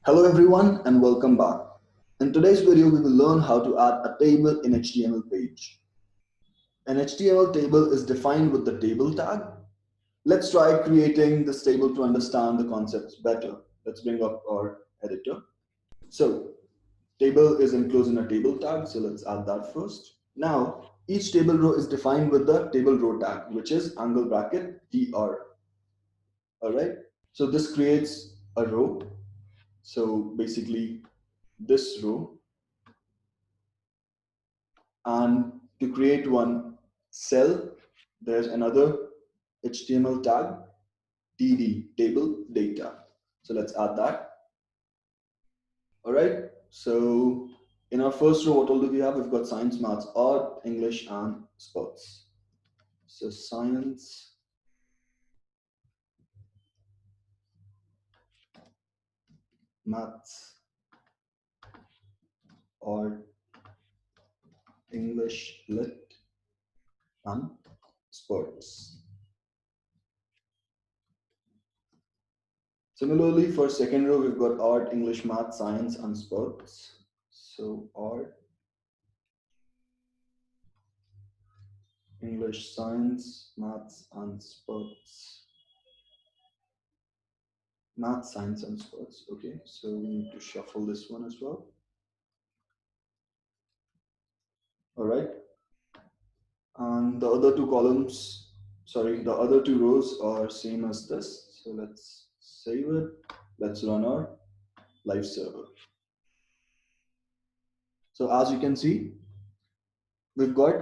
Hello everyone and welcome back. In today's video, we will learn how to add a table in HTML page. An HTML table is defined with the table tag. Let's try creating this table to understand the concepts better. Let's bring up our editor. So table is enclosed in a table tag, so let's add that first. Now, each table row is defined with the table row tag, which is angle bracket TR. All right. So this creates a row. So basically this row, and to create one cell, there's another HTML tag, TD, table data. So let's add that. All right. So in our first row, what all do we have? We've got science, maths, art, English, and sports. So science, maths, art, English, lit, and sports. Similarly, for second row, we've got art, English, math, science, and sports. So art, English, science, maths, and sports. Math, science, and sports. Okay, so we need to shuffle this one as well. All right. And the other two columns, sorry, the other two rows are same as this. So let's save it. Let's run our live server. So as you can see, we've got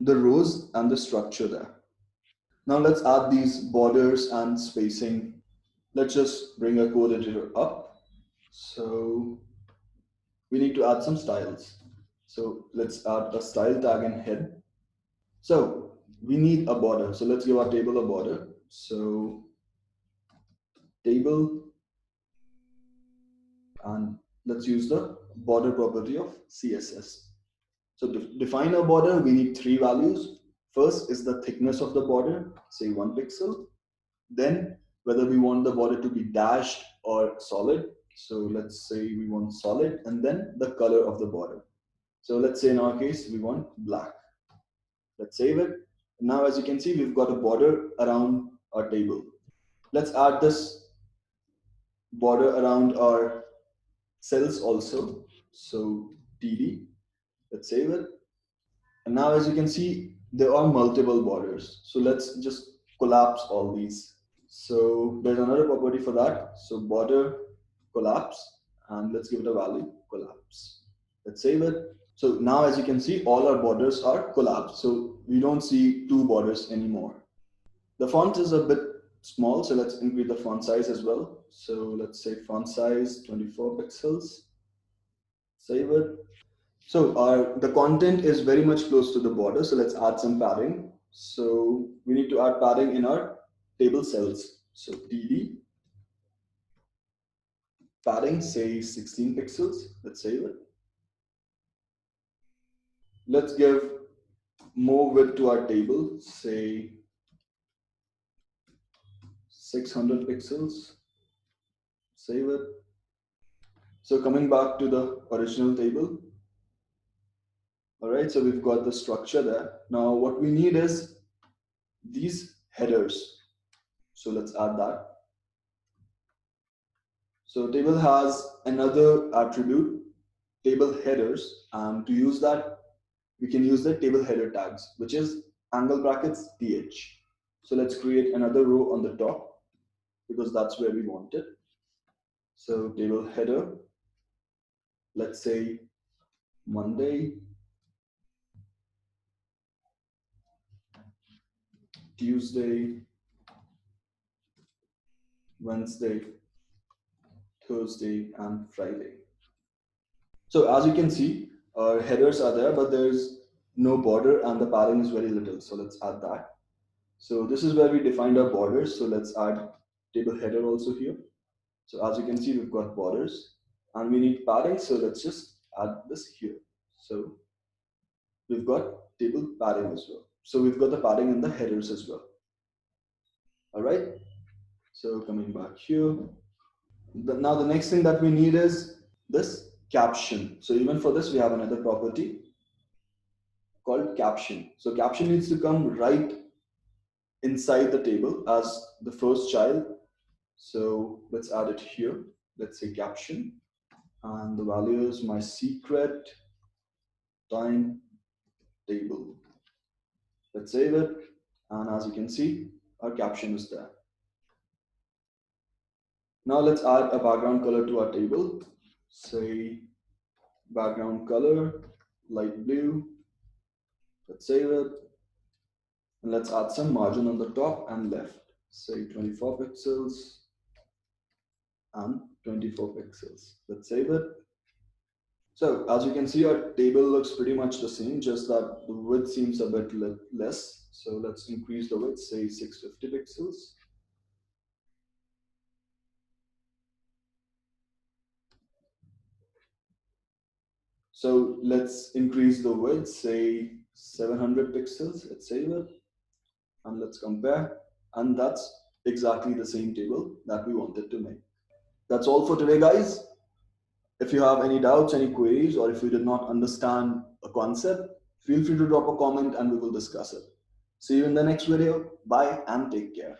the rows and the structure there. Now let's add these borders and spacing. Let's just bring our code editor up. So we need to add some styles. So let's add a style tag in head. So we need a border. So let's give our table a border. So table, and let's use the border property of CSS. So to define a border, we need three values. First is the thickness of the border, say 1 pixel. Then whether we want the border to be dashed or solid. So let's say we want solid, and then the color of the border. So let's say in our case, we want black. Let's save it. Now, as you can see, we've got a border around our table. Let's add this border around our cells also. So TD, let's save it. And now, as you can see, there are multiple borders. So let's just collapse all these. So there's another property for that. So border collapse, and let's give it a value, collapse. Let's save it. So now, as you can see, all our borders are collapsed. So we don't see two borders anymore. The font is a bit small, so let's increase the font size as well. So let's say font size 24 pixels. Save it. So the content is very much close to the border. So let's add some padding. So we need to add padding in our table cells. So TD padding, say 16 pixels. Let's save it. Let's give more width to our table, say 600 pixels. Save it. So coming back to the original table. All right, so we've got the structure there. Now what we need is these headers. So let's add that. So table has another attribute, table headers, and to use that, we can use the table header tags, which is angle brackets th. So let's create another row on the top because that's where we want it. So table header, let's say Monday, Tuesday, Wednesday, Thursday, and Friday. So as you can see, our headers are there, but there's no border and the padding is very little. So let's add that. So this is where we defined our borders. So let's add table header also here. So as you can see, we've got borders and we need padding. So let's just add this here. So we've got table padding as well. So we've got the padding in the headers as well. All right. So coming back here, Now the next thing that we need is this caption. So even for this, we have another property called caption. So caption needs to come right inside the table as the first child. So let's add it here. Let's say caption, and the value is my secret time table. Let's save it, and as you can see, our caption is there. Now let's add a background color to our table. Say background color, light blue. Let's save it. And let's add some margin on the top and left. Say 24 pixels and 24 pixels. Let's save it. So as you can see, our table looks pretty much the same, just that the width seems a bit less. So let's increase the width, say 650 pixels. So let's increase the width, say 700 pixels. Let's save it. And let's compare. And that's exactly the same table that we wanted to make. That's all for today, guys. If you have any doubts, any queries, or if you did not understand a concept, feel free to drop a comment and we will discuss it. See you in the next video. Bye and take care.